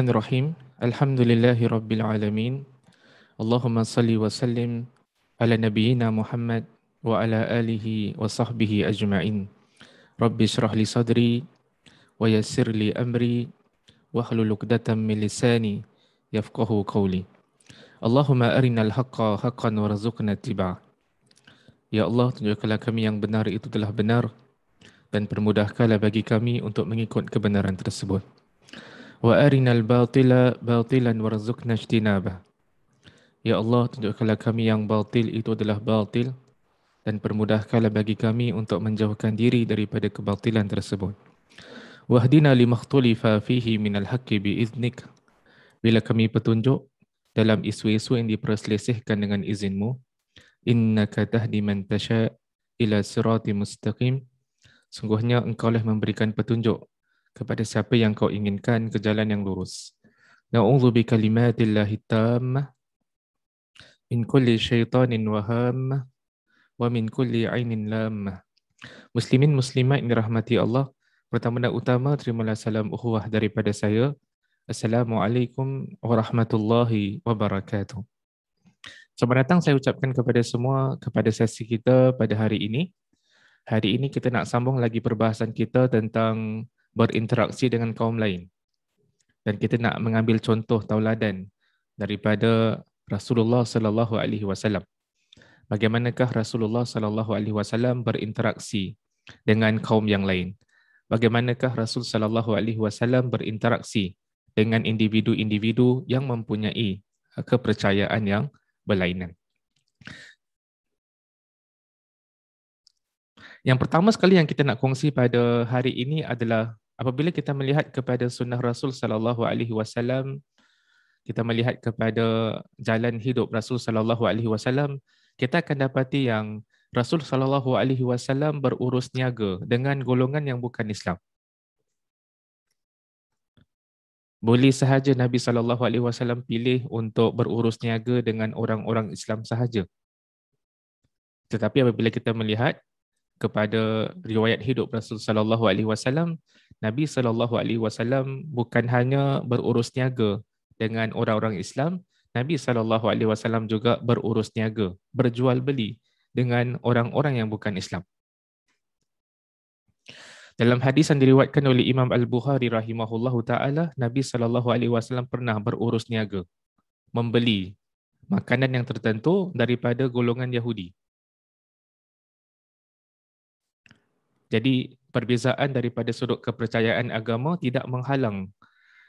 Bismillahirrahmanirrahim. Alhamdulillahi rabbil alamin. Allahumma salli wa sallim ala nabiyyina Muhammad wa ala alihi wa sahbihi ajma'in. Rabbi syrah li sadri wa yassir li amri wa hlul 'uqdatam min lisani yafqahu qawli. Allahumma arinal haqqa haqqan warzuqna ittiba'ah. Ya Allah, tunjukkanlah kami yang benar itu telah benar dan permudahkanlah bagi kami untuk mengikut kebenaran tersebut. Wa arinal batila batilan warzuqna ijtinabah. Ya Allah, tunjukkanlah kami yang batil itu adalah batil dan permudahkanlah bagi kami untuk menjauhkan diri daripada kebatilan tersebut. Wahdina limakhtulifa fihi minal haqqi biiznik. Bila kami petunjuk dalam isu-isu yang diperselisihkan dengan izinmu, innaka tahdi man tasha ila sirati mustaqim. Sungguhnya engkaulah memberikan petunjuk kepada siapa yang kau inginkan ke jalan yang lurus. Na'udzu bi kalimatillahi tammah min kulli syaitanin waham wa min kulli ainin lam. Muslimin muslimat yang dirahmati Allah, pertama dan utama terimalah salam ukhuwah daripada saya. Assalamualaikum warahmatullahi wabarakatuh. Selamat datang saya ucapkan kepada semua kepada sesi kita pada hari ini. Hari ini kita nak sambung lagi perbahasan kita tentang berinteraksi dengan kaum lain. Dan kita nak mengambil contoh tauladan daripada Rasulullah sallallahu alaihi wasallam. Bagaimanakah Rasulullah sallallahu alaihi wasallam berinteraksi dengan kaum yang lain? Bagaimanakah Rasul sallallahu alaihi wasallam berinteraksi dengan individu-individu yang mempunyai kepercayaan yang berlainan? Yang pertama sekali yang kita nak kongsi pada hari ini adalah apabila kita melihat kepada sunnah Rasul sallallahu alaihi wasallam, kita melihat kepada jalan hidup Rasul sallallahu alaihi wasallam, kita akan dapati yang Rasul sallallahu alaihi wasallam berurus niaga dengan golongan yang bukan Islam. Boleh sahaja Nabi sallallahu alaihi wasallam pilih untuk berurus niaga dengan orang-orang Islam sahaja. Tetapi apabila kita melihat kepada riwayat hidup Rasul sallallahu alaihi wasallam, Nabi sallallahu alaihi wasallam bukan hanya berurus niaga dengan orang-orang Islam, Nabi sallallahu alaihi wasallam juga berurus niaga, berjual beli dengan orang-orang yang bukan Islam. Dalam hadis yang diriwayatkan oleh Imam Al-Bukhari rahimahullahu taala, Nabi sallallahu alaihi wasallam pernah berurus niaga, membeli makanan yang tertentu daripada golongan Yahudi. Jadi perbezaan daripada sudut kepercayaan agama tidak menghalang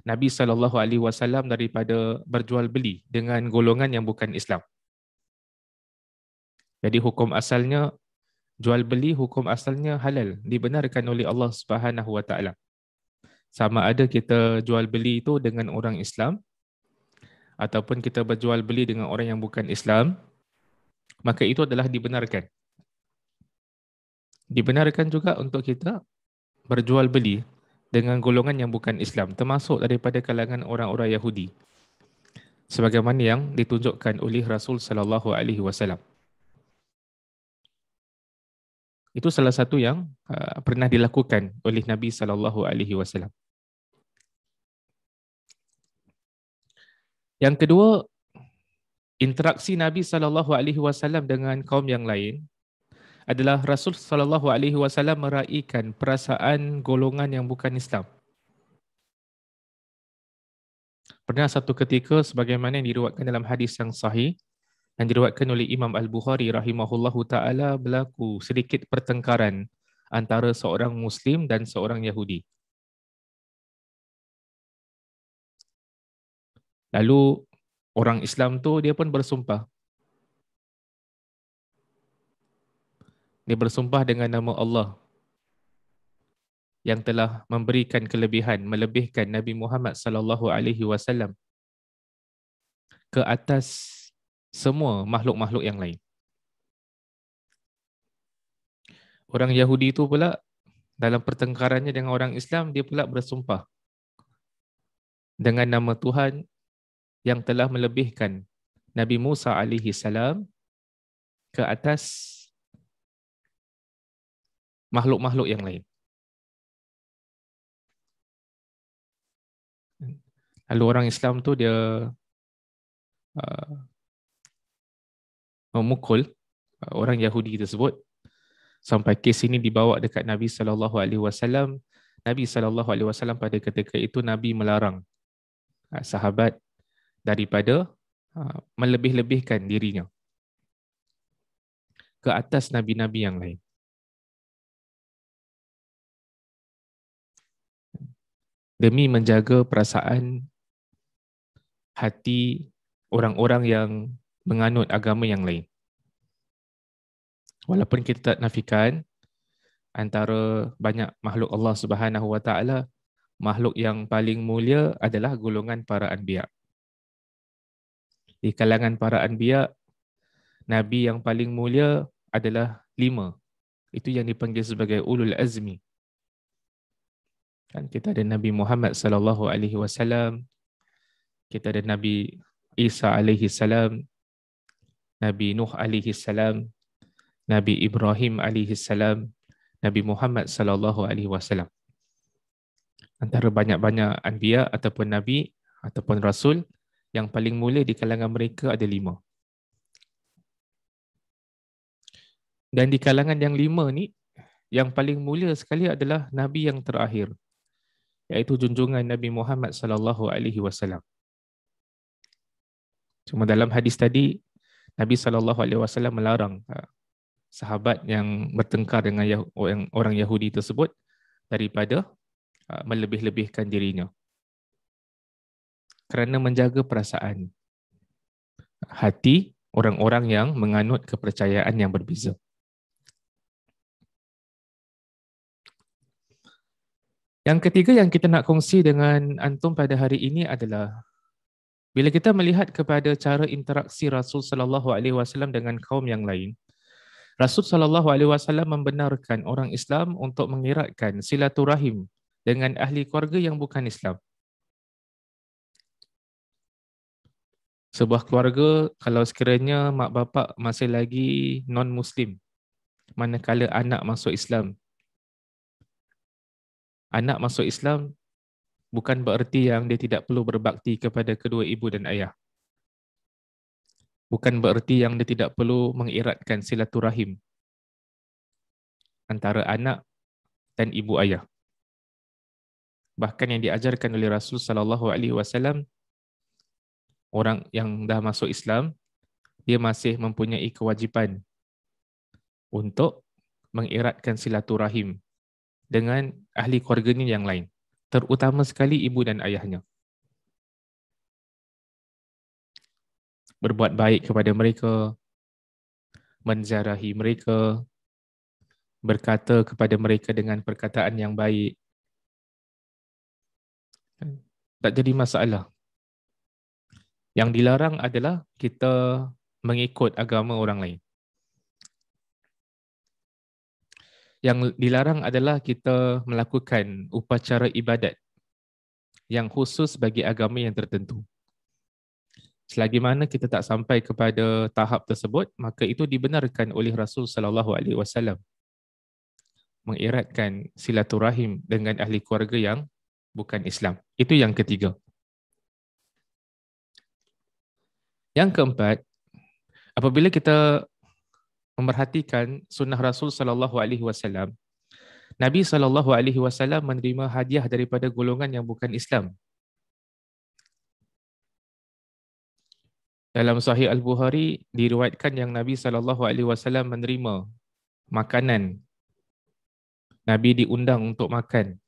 Nabi sallallahu alaihi wasallam daripada berjual beli dengan golongan yang bukan Islam. Jadi hukum asalnya jual beli, hukum asalnya halal, dibenarkan oleh Allah Subhanahu wa taala. Sama ada kita jual beli itu dengan orang Islam ataupun kita berjual beli dengan orang yang bukan Islam, maka itu adalah dibenarkan. Dibenarkan juga untuk kita berjual beli dengan golongan yang bukan Islam, termasuk daripada kalangan orang-orang Yahudi, sebagaimana yang ditunjukkan oleh Rasul sallallahu alaihi wasallam. Itu salah satu yang pernah dilakukan oleh Nabi sallallahu alaihi wasallam. Yang kedua, interaksi Nabi sallallahu alaihi wasallam dengan kaum yang lain adalah Rasul sallallahu alaihi wasallam meraihkan perasaan golongan yang bukan Islam. Pernah satu ketika sebagaimana yang diriwayatkan dalam hadis yang sahih yang diriwayatkan oleh Imam Al-Bukhari rahimahullahu taala, berlaku sedikit pertengkaran antara seorang Muslim dan seorang Yahudi. Lalu orang Islam tu dia pun bersumpah. Dia bersumpah dengan nama Allah yang telah memberikan kelebihan, melebihkan Nabi Muhammad sallallahu alaihi wasallam ke atas semua makhluk-makhluk yang lain. Orang Yahudi itu pula dalam pertengkarannya dengan orang Islam, dia pula bersumpah dengan nama Tuhan yang telah melebihkan Nabi Musa alaihi salam ke atas makhluk-makhluk yang lain. Lalu orang Islam tu dia uh, memukul orang Yahudi tersebut sampai kes ini dibawa dekat Nabi sallallahu alaihi wasallam. Nabi sallallahu alaihi wasallam pada ketika itu Nabi melarang sahabat daripada melebih-lebihkan dirinya ke atas nabi-nabi yang lain. Demi menjaga perasaan hati orang-orang yang menganut agama yang lain. Walaupun kita tak nafikan antara banyak makhluk Allah Subhanahu Wa Taala, makhluk yang paling mulia adalah golongan para anbiya. Di kalangan para anbiya, nabi yang paling mulia adalah 5. Itu yang dipanggil sebagai ulul azmi. Kan kita ada Nabi Muhammad sallallahu alaihi wasallam, kita ada Nabi Isa alaihi salam, Nabi Nuh alaihi salam, Nabi Ibrahim alaihi salam, Nabi Muhammad sallallahu alaihi wasallam. Antara banyak-banyak anbiya ataupun nabi ataupun rasul, yang paling mulia di kalangan mereka ada 5. Dan di kalangan yang 5 ni, yang paling mulia sekali adalah nabi yang terakhir, iaitu junjungan Nabi Muhammad sallallahu alaihi wasallam. Cuma dalam hadis tadi, Nabi sallallahu alaihi wasallam melarang sahabat yang bertengkar dengan orang Yahudi tersebut daripada melebih-lebihkan dirinya, kerana menjaga perasaan hati orang-orang yang menganut kepercayaan yang berbeza. Yang ketiga yang kita nak kongsi dengan antum pada hari ini adalah bila kita melihat kepada cara interaksi Rasul sallallahu alaihi wasallam dengan kaum yang lain, Rasul sallallahu alaihi wasallam membenarkan orang Islam untuk mengeratkan silaturahim dengan ahli keluarga yang bukan Islam. Sebuah keluarga kalau sekiranya mak bapak masih lagi non-Muslim, manakala anak masuk Islam. Anak masuk Islam bukan bererti yang dia tidak perlu berbakti kepada kedua ibu dan ayah. Bukan bererti yang dia tidak perlu mengeratkan silaturahim antara anak dan ibu ayah. Bahkan yang diajarkan oleh Rasul sallallahu alaihi wasallam, orang yang dah masuk Islam, dia masih mempunyai kewajipan untuk mengeratkan silaturahim dengan ahli keluarganya yang lain, terutama sekali ibu dan ayahnya. Berbuat baik kepada mereka, menziarahi mereka, berkata kepada mereka dengan perkataan yang baik. Tak jadi masalah. Yang dilarang adalah kita mengikut agama orang lain. Yang dilarang adalah kita melakukan upacara ibadat yang khusus bagi agama yang tertentu. Selagi mana kita tak sampai kepada tahap tersebut, maka itu dibenarkan oleh Rasul sallallahu alaihi wasallam mengeratkan silaturahim dengan ahli keluarga yang bukan Islam. Itu yang ketiga. Yang keempat, apabila kita memerhatikan sunnah Rasul sallallahu alaihi wasallam, Nabi sallallahu alaihi wasallam menerima hadiah daripada golongan yang bukan Islam. Dalam Sahih Al-Bukhari diriwayatkan yang Nabi sallallahu alaihi wasallam menerima makanan. Nabi diundang untuk makan.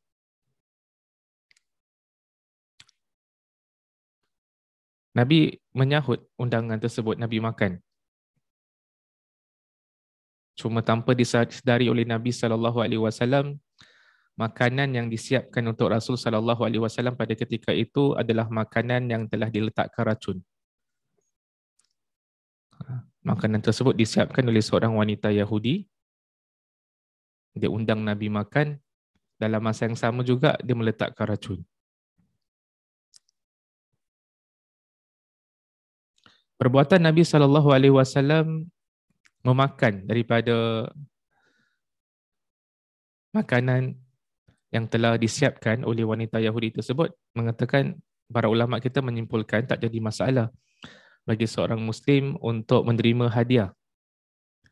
Nabi menyahut undangan tersebut, Nabi makan. Cuma tanpa disedari oleh Nabi sallallahu alaihi wasallam, makanan yang disiapkan untuk Rasul sallallahu alaihi wasallam pada ketika itu adalah makanan yang telah diletakkan racun. Makanan tersebut disiapkan oleh seorang wanita Yahudi. Dia undang Nabi makan, dalam masa yang sama juga dia meletakkan racun. Perbuatan Nabi sallallahu alaihi wasallam memakan daripada makanan yang telah disiapkan oleh wanita Yahudi tersebut mengatakan para ulama kita menyimpulkan tak jadi masalah bagi seorang Muslim untuk menerima hadiah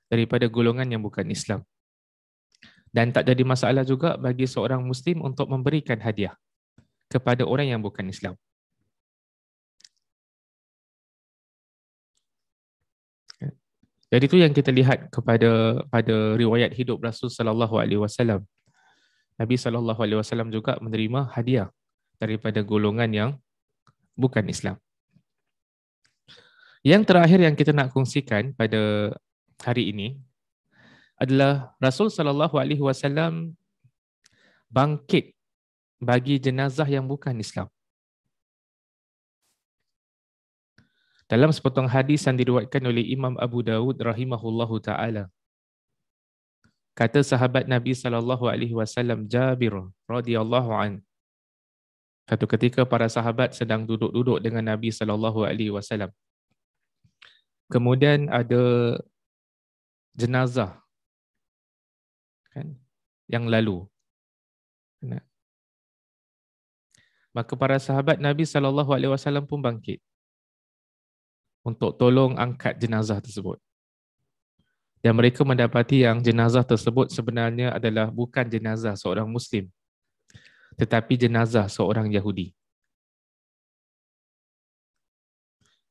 daripada golongan yang bukan Islam. Dan tak jadi masalah juga bagi seorang Muslim untuk memberikan hadiah kepada orang yang bukan Islam. Jadi itu yang kita lihat pada riwayat hidup Rasul sallallahu alaihi wasallam. Nabi sallallahu alaihi wasallam juga menerima hadiah daripada golongan yang bukan Islam. Yang terakhir yang kita nak kongsikan pada hari ini adalah Rasul sallallahu alaihi wasallam bangkit bagi jenazah yang bukan Islam. Dalam sepotong hadis yang diriwayatkan oleh Imam Abu Dawud rahimahullahu taala, kata sahabat Nabi sallallahu alaihi wasallam Jabir radhiyallahu an, satu ketika para sahabat sedang duduk-duduk dengan Nabi sallallahu alaihi wasallam. Kemudian ada jenazah kan yang lalu. Maka para sahabat Nabi sallallahu alaihi wasallam pun bangkit untuk tolong angkat jenazah tersebut. Dan mereka mendapati yang jenazah tersebut sebenarnya adalah bukan jenazah seorang Muslim, tetapi jenazah seorang Yahudi.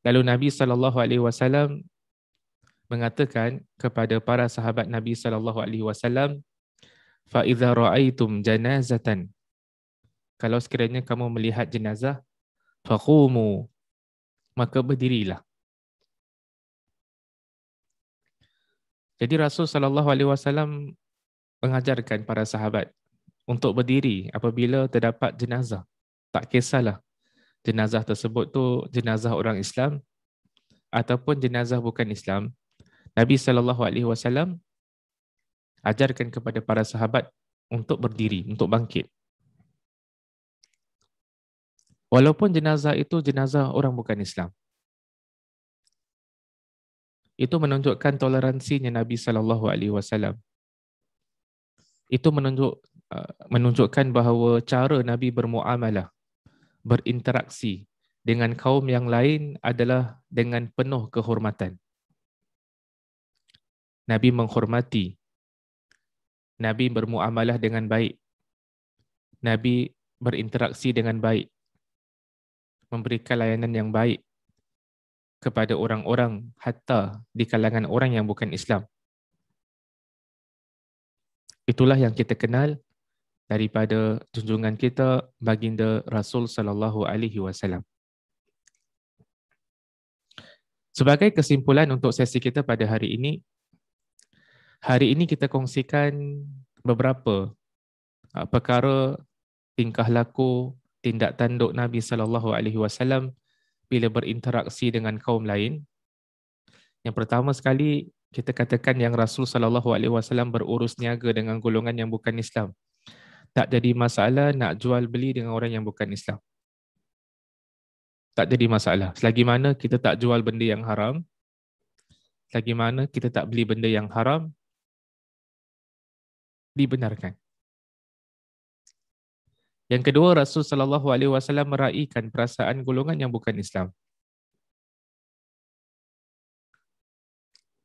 Lalu Nabi SAW mengatakan kepada para sahabat Nabi SAW, فَإِذَا رَأَيْتُمْ جَنَازَةً, kalau sekiranya kamu melihat jenazah, فَقُومُوا, maka berdirilah. Jadi Rasul SAW mengajarkan para sahabat untuk berdiri apabila terdapat jenazah. Tak kisahlah jenazah tersebut tu jenazah orang Islam ataupun jenazah bukan Islam. Nabi SAW ajarkan kepada para sahabat untuk berdiri, untuk bangkit. Walaupun jenazah itu jenazah orang bukan Islam. Itu menunjukkan toleransinya Nabi SAW. Itu menunjukkan bahawa cara Nabi bermuamalah, berinteraksi dengan kaum yang lain adalah dengan penuh kehormatan. Nabi menghormati, Nabi bermuamalah dengan baik, Nabi berinteraksi dengan baik, memberikan layanan yang baik kepada orang-orang hatta di kalangan orang yang bukan Islam. Itulah yang kita kenal daripada junjungan kita baginda Rasul sallallahu alaihi wasallam. Sebagai kesimpulan untuk sesi kita pada hari ini kita kongsikan beberapa perkara tingkah laku, tindak tanduk Nabi sallallahu alaihi wasallam bila berinteraksi dengan kaum lain. Yang pertama sekali, kita katakan yang Rasul sallallahu alaihi wasallam berurus niaga dengan golongan yang bukan Islam. Tak jadi masalah nak jual beli dengan orang yang bukan Islam. Tak jadi masalah. Selagi mana kita tak jual benda yang haram, selagi mana kita tak beli benda yang haram, dibenarkan. Yang kedua, Rasul sallallahu alaihi wasallam meraihkan perasaan golongan yang bukan Islam.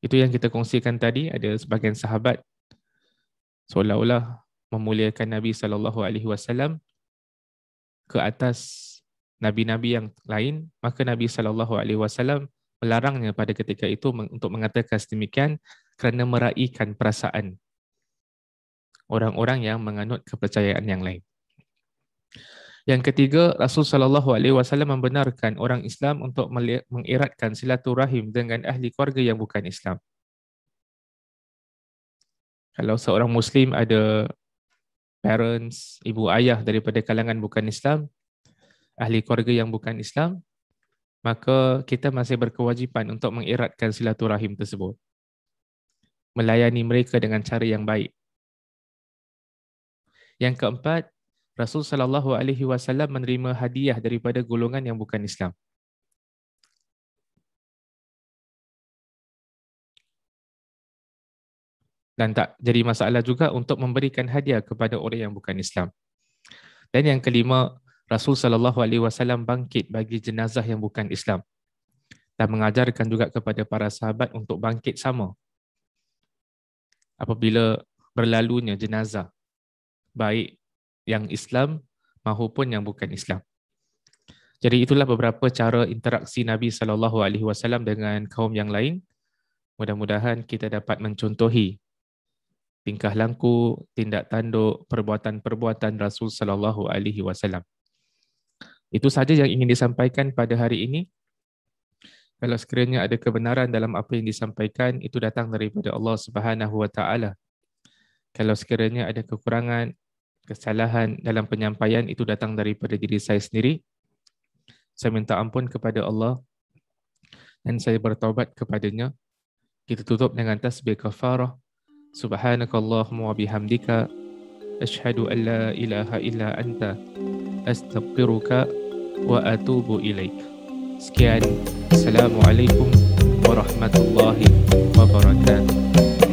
Itu yang kita kongsikan tadi, ada sebahagian sahabat seolah-olah memuliakan Nabi sallallahu alaihi wasallam ke atas nabi-nabi yang lain, maka Nabi sallallahu alaihi wasallam melarangnya pada ketika itu untuk mengatakan sedemikian kerana meraihkan perasaan orang-orang yang menganut kepercayaan yang lain. Yang ketiga, Rasul sallallahu alaihi wasallam membenarkan orang Islam untuk mengeratkan silaturahim dengan ahli keluarga yang bukan Islam. Kalau seorang Muslim ada parents, ibu ayah daripada kalangan bukan Islam, ahli keluarga yang bukan Islam, maka kita masih berkewajipan untuk mengeratkan silaturahim tersebut. Melayani mereka dengan cara yang baik. Yang keempat, Rasul sallallahu alaihi wasallam menerima hadiah daripada golongan yang bukan Islam. Dan tak jadi masalah juga untuk memberikan hadiah kepada orang yang bukan Islam. Dan yang kelima, Rasul SAW bangkit bagi jenazah yang bukan Islam dan mengajarkan juga kepada para sahabat untuk bangkit sama apabila berlalunya jenazah, baik yang Islam maupun yang bukan Islam. Jadi itulah beberapa cara interaksi Nabi SAW dengan kaum yang lain. Mudah-mudahan kita dapat mencontohi tingkah laku, tindak tanduk, perbuatan-perbuatan Rasul SAW. Itu sahaja yang ingin disampaikan pada hari ini. Kalau sekiranya ada kebenaran dalam apa yang disampaikan, itu datang daripada Allah Subhanahu Wa Taala. Kalau sekiranya ada kekurangan, kesalahan dalam penyampaian, itu datang daripada diri saya sendiri. Saya minta ampun kepada Allah dan saya bertaubat kepadanya. Kita tutup dengan tasbih kafarah. Subhanakallahumma wa bihamdika asyhadu an la ilaha illa anta astaghfiruka wa atubu ilaik. Sekian. Assalamualaikum warahmatullahi wabarakatuh.